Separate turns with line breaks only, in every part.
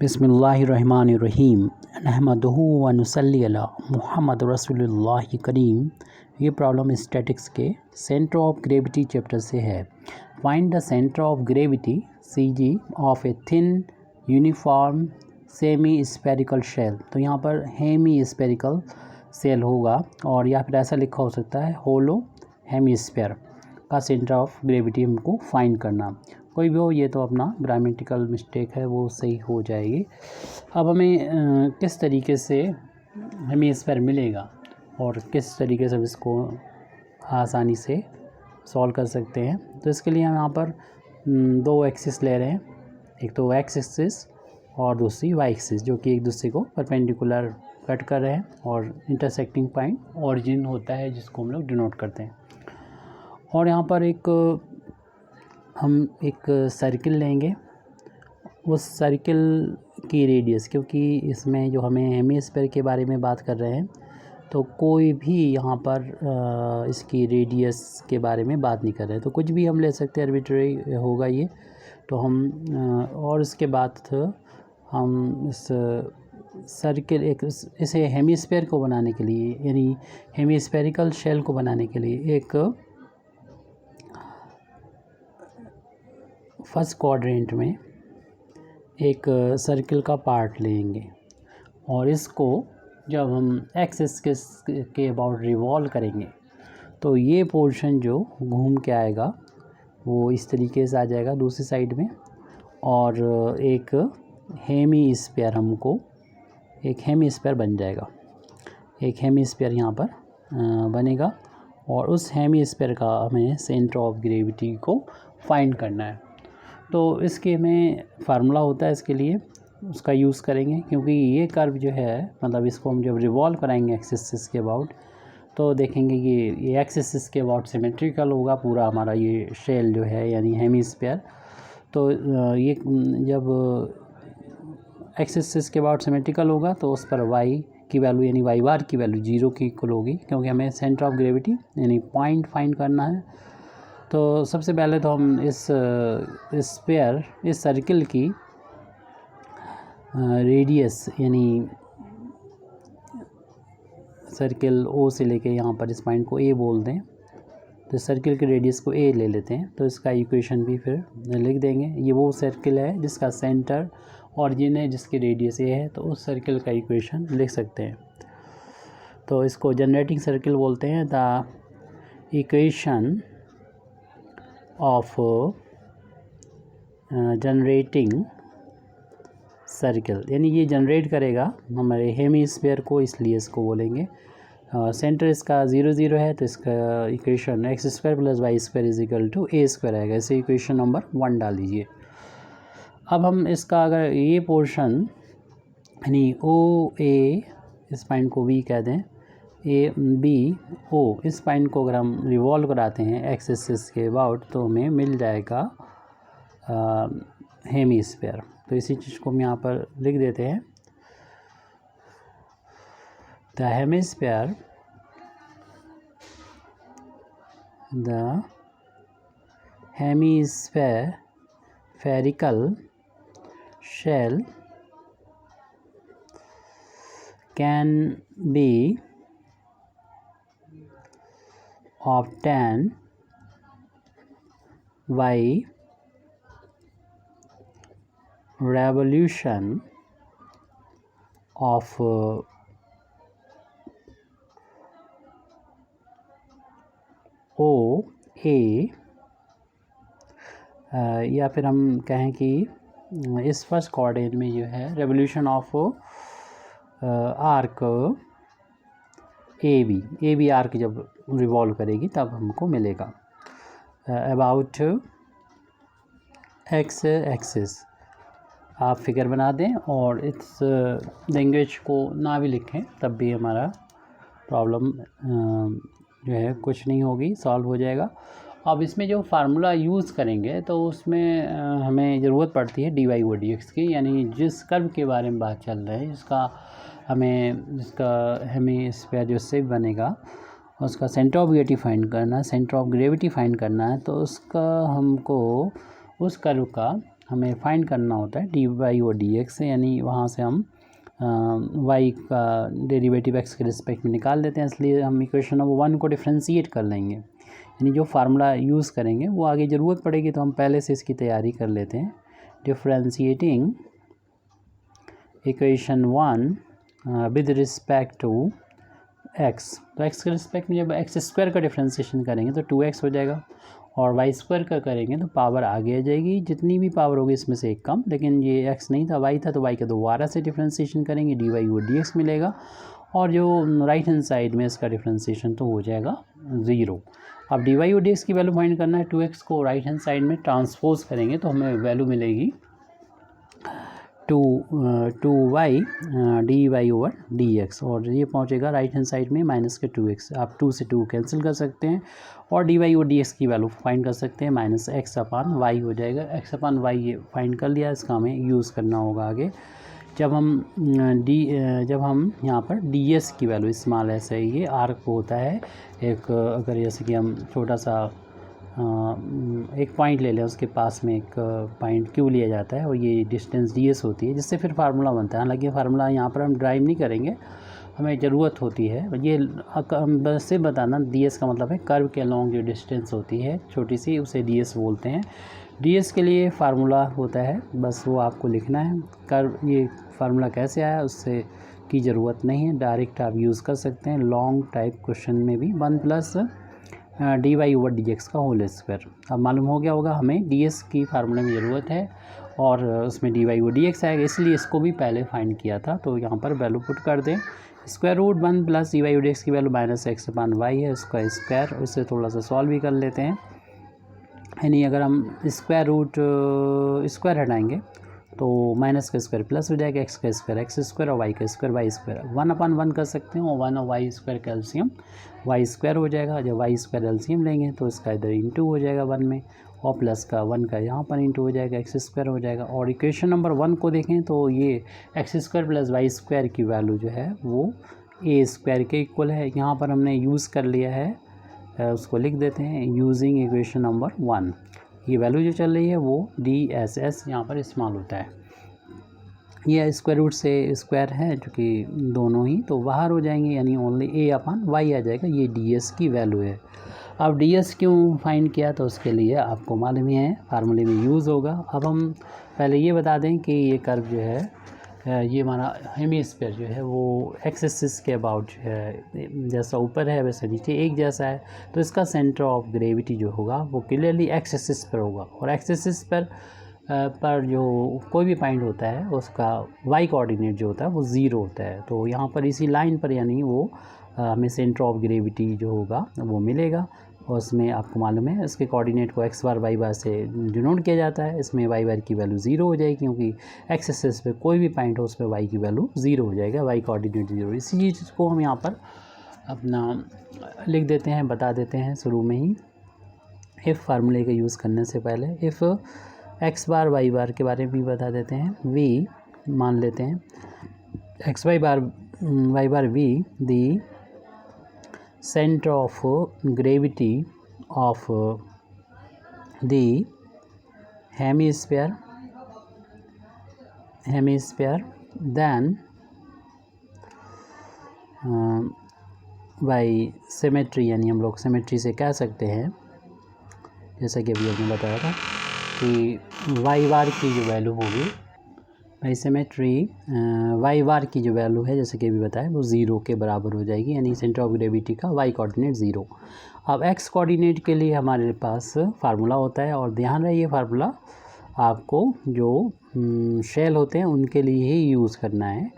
बिस्मिल्लाहिर्रहमानिर्रहीम नहमदुहु व नुसल्ली अला मुहम्मद रसूलुल्लाह करीम। ये प्रॉब्लम स्टैटिक्स के सेंटर ऑफ ग्रेविटी चैप्टर से है। Find the centre of gravity CG of a thin uniform semi spherical shell. तो यहाँ पर हेमी स्फेरिकल सेल होगा और या फिर ऐसा लिखा हो सकता है होलो हेमीस्फेयर का सेंटर ऑफ ग्रेविटी हमको फाइंड करना। कोई भी हो, ये तो अपना ग्रामेटिकल मिस्टेक है, वो सही हो जाएगी। अब हमें किस तरीके से हेमीस्फेयर मिलेगा और किस तरीके से हम इसको आसानी से सॉल्व कर सकते हैं। तो इसके लिए हम यहाँ पर दो एक्सिस ले रहे हैं, एक तो एक्स एक्सिस और दूसरी वाई एक्सिस, जो कि एक दूसरे को परपेंडिकुलर कट कर रहे हैं और इंटरसेक्टिंग पॉइंट ओरिजिन होता है जिसको हम लोग डिनोट करते हैं। और यहाँ पर हम एक सर्किल लेंगे, उस सर्किल की रेडियस, क्योंकि इसमें जो हमें हेमीस्फीयर के बारे में बात कर रहे हैं तो कोई भी यहाँ पर इसकी रेडियस के बारे में बात नहीं कर रहे हैं, तो कुछ भी हम ले सकते हैं, आर्बिट्रेरी होगा ये। तो हम और इसके बाद हम इस सर्किल इसे हेमीस्फीयर को बनाने के लिए, यानी हेमीस्फेरिकल शेल को बनाने के लिए एक फर्स्ट क्वाड्रेंट में एक सर्किल का पार्ट लेंगे और इसको जब हम एक्स एक्सिस के अबाउट रिवॉल्व करेंगे तो ये पोर्शन जो घूम के आएगा वो इस तरीके से आ जाएगा दूसरी साइड में, और एक हेमीस्फीयर एक हेमीस्फीयर बन जाएगा। एक हेमीस्फीयर यहाँ पर बनेगा और उस हेमीस्फीयर का हमें सेंटर ऑफ ग्रेविटी को फाइंड करना है। तो इसके में फार्मूला होता है, इसके लिए उसका यूज़ करेंगे, क्योंकि ये कर्व जो है, मतलब इसको हम जब रिवॉल्व कराएंगे एक्स एक्सिस के अबाउट तो देखेंगे कि ये एक्स एक्सिस के अबाउट सिमेट्रिकल होगा पूरा हमारा ये शेल जो है, यानी हेमीस्फीयर। तो ये जब एक्स एक्सिस के अबाउट सिमेट्रिकल होगा तो उस पर वाई की वैल्यू, यानी वाई बार की वैल्यू 0 की इक्वल होगी, क्योंकि हमें सेंटर ऑफ ग्रेविटी यानी पॉइंट फाइंड करना है। तो सबसे पहले तो हम इस सर्किल की रेडियस, यानी सर्किल O से लेके यहाँ पर इस पॉइंट को A बोल दें, तो सर्किल की रेडियस को A ले लेते हैं। तो इसका इक्वेशन भी फिर लिख देंगे। ये वो सर्किल है जिसका सेंटर ऑरिजिन है, जिसकी रेडियस A है, तो उस सर्किल का इक्वेशन लिख सकते हैं। तो इसको जनरेटिंग सर्किल बोलते हैं। The equation of generating circle, यानी ये जनरेट करेगा हमारे हेमीस्फीयर को, इसलिए इसको बोलेंगे। सेंटर इसका 0 0 है, तो इसका equation x square plus y square is equal to a square आएगा। इसे इक्वेशन नंबर 1 डाल दीजिए। अब हम इसका अगर ये पोर्शन यानी OA, इस पॉइंट को B कह दें, ABO, इस पॉइंट को अगर हम रिवॉल्व कराते हैं एक्स एक्सिस के अबाउट तो हमें मिल जाएगा हेमीस्फीयर। तो इसी चीज़ को हम यहाँ पर लिख देते हैं। The hemispherical shell can be obtained by revolution of OA, या फिर हम कहें कि इस फर्स्ट कोऑर्डिनेट में जो है revolution of arc AB arc जब रिवॉल्व करेगी तब हमको मिलेगा अबाउट एक्स एक्सिस। आप फिगर बना दें और इस लैंग्वेज को ना भी लिखें तब भी हमारा प्रॉब्लम जो है कुछ नहीं होगी, सॉल्व हो जाएगा। अब इसमें जो फार्मूला यूज़ करेंगे तो उसमें हमें ज़रूरत पड़ती है dy/dx की, यानी जिस कर्व के बारे में बात चल रही है जिसका हेमीस्फीयर जो शेप बनेगा उसका सेंटर ऑफ ग्रेविटी फाइंड करना है, तो उसका हमको उस कर्व का हमें फाइंड करना होता है डी वाई और डी एक्स से, यानी वहाँ से हम वाई का डेरिवेटिव एक्स के रिस्पेक्ट में निकाल देते हैं, इसलिए हम इक्वेशन नंबर 1 को डिफ्रेंशिएट कर लेंगे, यानी जो फार्मूला यूज़ करेंगे वो आगे ज़रूरत पड़ेगी, तो हम पहले से इसकी तैयारी कर लेते हैं। Differentiating equation 1 with respect to x, तो एक्स के रिस्पेक्ट में जब एक्स स्क्वायर का डिफ्रेंशिएशन करेंगे तो 2x हो जाएगा, और वाई स्क्वायर का करेंगे तो पावर आगे आ जाएगी, जितनी भी पावर होगी इसमें से एक कम, लेकिन ये एक्स नहीं था वाई था, तो वाई का दोबारा से डिफ्रेंशिएशन करेंगे, डी वाई और डी एक्स मिलेगा, और जो राइट हैंड साइड में इसका डिफ्रेंशिएशन तो हो जाएगा 0। अब डी वाई और डी एक्स की वैल्यू फाइंड करना है, 2x को राइट हैंड साइड में ट्रांसपोज करेंगे तो हमें वैल्यू मिलेगी 2y d y over d x, और ये पहुंचेगा राइट हैंड साइड में माइनस के 2x, आप 2 से 2 कैंसिल कर सकते हैं, और डी वाई और डी एक्स की वैल्यू फाइंड कर सकते हैं, माइनस एक्स अपान वाई हो जाएगा। एक्स अपान वाई ये फाइंड कर लिया, इसका हमें यूज़ करना होगा आगे, जब हम यहाँ पर डी एस की वैल्यू स्मॉल एस है, ये आर्क होता है एक, अगर जैसे कि हम छोटा सा एक पॉइंट ले लें, उसके पास में एक पॉइंट क्यू लिया जाता है और ये डिस्टेंस डी एस होती है, जिससे फिर फार्मूला बनता है। हालांकि फार्मूला यहाँ पर हम ड्राइव नहीं करेंगे, हमें ज़रूरत होती है ये बस से बताना, डी एस का मतलब है कर्व के अलॉन्ग जो डिस्टेंस होती है छोटी सी, उसे डी एस बोलते हैं। डी एस के लिए फार्मूला होता है, बस वो आपको लिखना है। कर्व ये फार्मूला कैसे आया उससे की ज़रूरत नहीं है, डायरेक्ट आप यूज़ कर सकते हैं लॉन्ग टाइप क्वेश्चन में भी, 1 plus d y over d x का होल स्क्वायर। अब मालूम हो गया होगा हमें डी एस की फार्मूले में ज़रूरत है, और उसमें d y over d x आएगा, इसलिए इसको भी पहले फाइंड किया था, तो यहाँ पर वैल्यू पुट कर दें। Square root 1 plus d y over d x की value minus x upon y है, उसका स्क्वायर, उससे थोड़ा सा सॉल्व भी कर लेते हैं, यानी अगर हम स्क्वायर रूट स्क्वायर हटाएंगे तो माइनस का स्क्वायर प्लस हो जाएगा, एक्स का स्क्वायर एक्स स्क्वायर और वाई का स्क्वायर वाई स्क्वायर, 1 अपान 1 कर सकते हैं, और 1 और वाई स्क्वायर का एलसीएम वाई स्क्वायर हो जाएगा। जब वाई स्क्वायर एलसीएम लेंगे तो इसका इधर इंटू हो जाएगा 1 में, और प्लस का 1 का यहाँ पर इंटू हो जाएगा, एक्स स्क्वायर हो जाएगा। और इक्वेशन नंबर 1 को देखें तो ये x square plus y square की वैल्यू जो है वो ए स्क्वायर के इक्वल है, यहाँ पर हमने यूज़ कर लिया है, उसको लिख देते हैं यूजिंग इक्वेशन नंबर 1। ये वैल्यू जो चल रही है वो डी एस एस यहाँ पर इस्तेमाल होता है, ये स्क्वायर रूट से स्क्वायर है जो कि दोनों ही तो बाहर हो जाएंगे, यानी ओनली ए अपान वाई आ जाएगा, ये डी एस की वैल्यू है। अब डी एस क्यों फाइंड किया, तो उसके लिए आपको मालूम ही है फार्मूले में यूज़ होगा। अब हम पहले ये बता दें कि ये कर्व जो है ये हमारा हेमिस्फीयर जो है वो एक्स एक्सिस के अबाउट जो है, जैसा ऊपर है वैसे नीचे एक जैसा है, तो इसका सेंटर ऑफ ग्रेविटी जो होगा वो क्लियरली एक्स एक्सिस पर होगा, और एक्स एक्सिस पर जो कोई भी पॉइंट होता है उसका वाई कोऑर्डिनेट जो होता है वो 0 होता है, तो यहाँ पर इसी लाइन पर यानी वो हमें सेंटर ऑफ ग्रेविटी जो होगा वो मिलेगा, और उसमें आपको मालूम है इसके कोऑर्डिनेट को एक्स बार वाई बार से डिनोट किया जाता है, इसमें वाई बार की वैल्यू 0 हो जाएगी, क्योंकि एक्स एक्सिस पे कोई भी पॉइंट हो उस पर वाई की वैल्यू 0 हो जाएगा, वाई कोऑर्डिनेट 0। इसी चीज़ को हम यहाँ पर अपना लिख देते हैं, बता देते हैं शुरू में ही, इफ़ फार्मूले का यूज़ करने से पहले इफ़ एक्स बार वाई बार के बारे में भी बता देते हैं, वी मान लेते हैं एक्स वाई बार वी दी center of gravity of the hemisphere then by symmetry, यानी हम लोग सिमेट्री से कह सकते हैं, जैसा कि अभी हमने बताया था कि वाई बार की जो वैल्यू होगी बाई सिमेट्री वाई बार की जो वैल्यू है जैसे कि अभी बताया वो 0 के बराबर हो जाएगी, यानी सेंटर ऑफ ग्रेविटी का वाई कोऑर्डिनेट 0। अब एक्स कोऑर्डिनेट के लिए हमारे पास फार्मूला होता है, और ध्यान रहे ये फार्मूला आपको जो शेल होते हैं उनके लिए ही यूज़ करना है,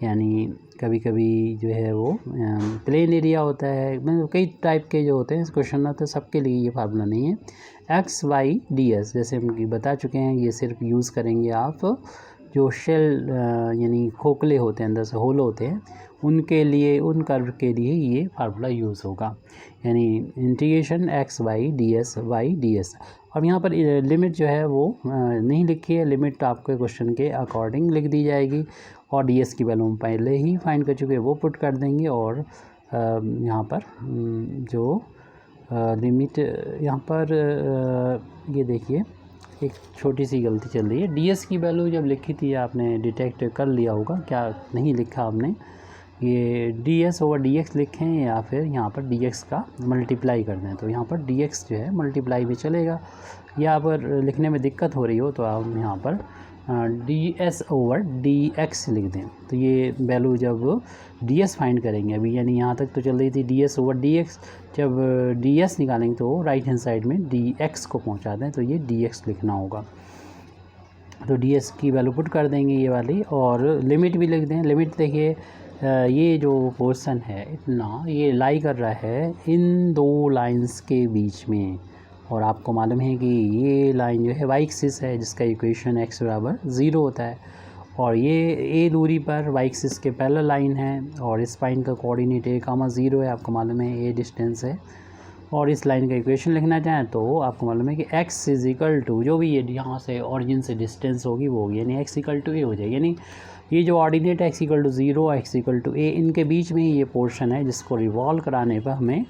यानी कभी कभी जो है वो प्लेन एरिया होता है, मतलब कई टाइप के जो होते हैं इस क्वेश्चन में, तो सबके लिए ये फार्मूला नहीं है। एक्स वाई डी एस जैसे हम बता चुके हैं, ये सिर्फ यूज़ करेंगे आप जो शेल यानी खोखले होते हैं, अंदर से होल होते हैं, उनके लिए, उन कर्व के लिए ये फार्मूला यूज़ होगा, यानी integration x y d s. अब यहाँ पर लिमिट जो है वो नहीं लिखी है, लिमिट आपके क्वेश्चन के अकॉर्डिंग लिख दी जाएगी, और डी एस की वैल्यू हम पहले ही फाइंड कर चुके हैं वो पुट कर देंगे, और यहाँ पर जो लिमिट यहाँ पर ये देखिए एक छोटी सी गलती चल रही है। ds की वैल्यू जब लिखी थी आपने डिटेक्ट कर लिया होगा, क्या नहीं लिखा आपने, ये ds ओवर dx लिखें या फिर यहाँ पर dx का मल्टीप्लाई कर दें, तो यहाँ पर dx जो है मल्टीप्लाई में चलेगा। या पर लिखने में दिक्कत हो रही हो तो आप यहाँ पर ds ओवर dx लिख दें। तो ये वैल्यू जब ds फाइंड करेंगे अभी, यानी यहाँ तक तो चल रही थी ds ओवर dx, जब ds निकालेंगे तो राइट हैंड साइड में dx को पहुँचा दें, तो ये dx लिखना होगा। तो ds की वैल्यू पुट कर देंगे ये वाली, और लिमिट भी लिख दें। लिमिट देखिए ये जो पोर्शन है इतना, ये लाई कर रहा है इन दो लाइंस के बीच में, और आपको मालूम है कि ये लाइन जो है वाई एक्सिस है जिसका इक्वेशन x बराबर 0 होता है, और ये a दूरी पर वाई एक्सिस के पैरेलल लाइन है, और इस लाइन का कोऑर्डिनेट a,0 है, आपको मालूम है a डिस्टेंस है। और इस लाइन का इक्वेशन लिखना चाहें तो आपको मालूम है कि x इज इक्वल टू जो भी ये यहाँ से ऑरिजिन से डिस्टेंस होगी वो होगी, यानी x इक्वल टू a हो जाएगी। यानी ये जो ordinate x equal to 0, x equal to a, इनके बीच में ही ये पोर्शन है जिसको रिवॉल्व कराने पर हमें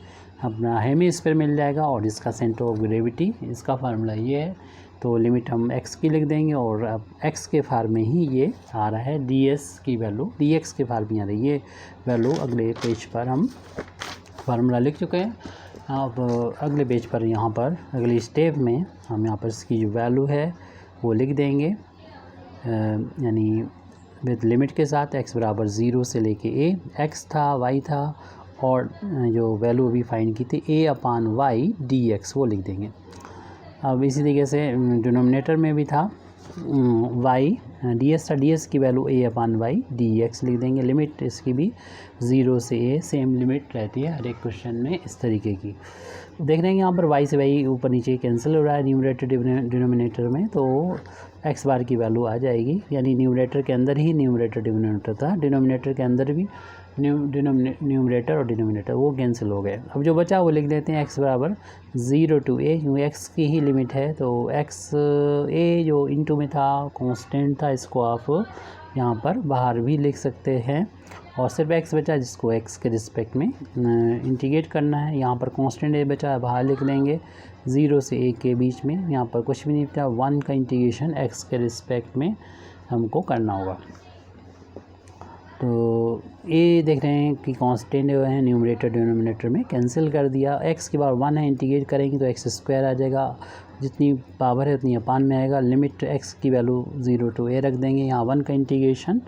अपना हेमिस्फीयर मिल जाएगा, और इसका सेंटर ऑफ ग्रेविटी, इसका फार्मूला ये है। तो लिमिट हम x की लिख देंगे, और अब x के फार्म में ही ये आ रहा है ds की वैल्यू, dx के फार्म में आ रही है ये वैल्यू। अगले पेज पर हम फार्मूला लिख चुके हैं। अब अगले पेज पर यहाँ पर अगले स्टेप में हम यहाँ पर इसकी जो वैल्यू है वो लिख देंगे, यानी विद लिमिट के साथ x बराबर 0 से लेके a, x था y था, और जो वैल्यू अभी फाइंड की थी a/y dx वो लिख देंगे। अब इसी तरीके से डिनोमिनेटर में भी था y ds था, ds की वैल्यू a/y dx लिख देंगे। लिमिट इसकी भी 0 से a, सेम लिमिट रहती है हर एक क्वेश्चन में इस तरीके की। देख रहे हैं यहाँ पर y से y ऊपर नीचे कैंसिल हो रहा है न्यूमरेटर डिनोमिनेटर में, तो x बार की वैल्यू आ जाएगी, यानी न्यूमरेटर के अंदर ही न्यूमरेटर डिनोमिनेटर था, डिनोमिनेटर के अंदर भी न्यूमरेटर और डिनोमिनेटर वो कैंसिल हो गए। अब जो बचा वो लिख देते हैं x बराबर 0 टू a, क्योंकि x की ही लिमिट है, तो x a जो इनटू में था कांस्टेंट था, इसको आप यहाँ पर बाहर भी लिख सकते हैं, और सिर्फ x बचा जिसको x के रिस्पेक्ट में इंटीग्रेट करना है। यहाँ पर कांस्टेंट a बचा बाहर लिख लेंगे, 0 से a के बीच में यहाँ पर कुछ भी नहीं था, 1 का इंटीग्रेशन x के रिस्पेक्ट में हमको करना होगा। तो a देख रहे हैं कि कांस्टेंट जो है न्यूमरेटर डिनोमिनेटर में कैंसिल कर दिया, x के बाद 1 है, इंटीग्रेट करेंगे तो x स्क्वायर आ जाएगा, जितनी पावर है उतनी अपान में आएगा। लिमिट x की वैल्यू 0 टू a रख देंगे, यहाँ 1 का इंटीग्रेशन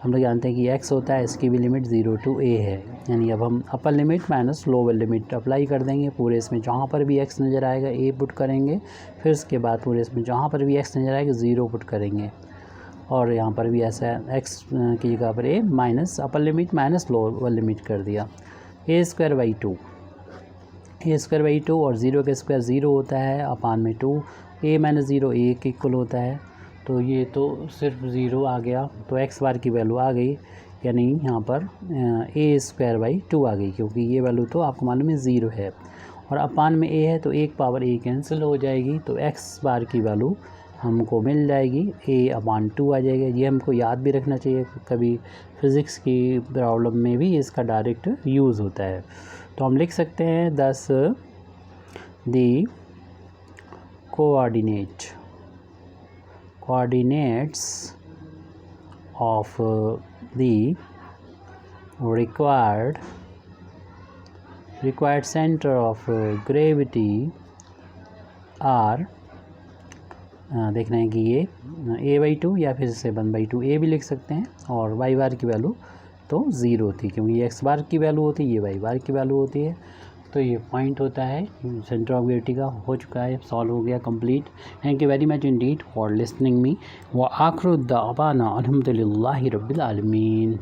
हम लोग जानते हैं कि x होता है, इसकी भी लिमिट 0 टू a है, यानी अब हम upper limit minus lower limit apply कर देंगे। पूरे इसमें जहाँ पर भी x नज़र आएगा a पुट करेंगे, फिर उसके बाद पूरे इसमें जहाँ पर भी x नज़र आएगा 0 पुट करेंगे, और यहाँ पर भी ऐसा है x की जगह पर a minus upper limit minus lower limit कर दिया, a square by 2, a square by 2, और 0 का स्क्वायर 0 होता है, अपान में 2, a माइनस 0 a के इक्वल होता है, तो ये तो सिर्फ 0 आ गया, तो x बार की वैल्यू आ गई, यानी यहाँ पर a स्क्वायर बाई 2 आ गई, क्योंकि ये वैल्यू तो आपको मालूम है 0 है, और अपान में a है तो एक पावर a कैंसिल हो जाएगी, तो x बार की वैल्यू हमको मिल जाएगी a/2 आ जाएगा। ये हमको याद भी रखना चाहिए, कभी फिज़िक्स की प्रॉब्लम में भी इसका डायरेक्ट यूज़ होता है। तो हम लिख सकते हैं दस the coordinates of the required center of gravity are देख रहे हैं कि ये a/2 या फिर से 1/2 a भी लिख सकते हैं, और y बार की वैल्यू तो 0 थी, क्योंकि ये x बार की वैल्यू होती है, ये y बार की वैल्यू होती है। तो ये पॉइंट होता है सेंटर ऑफ ग्रेविटी का, हो चुका है, सॉल्व हो गया complete. Thank you very much Indeed for listening me, व आखिर दावाना अल्हम्दुलिल्लाहि रब्बिल आलमीन।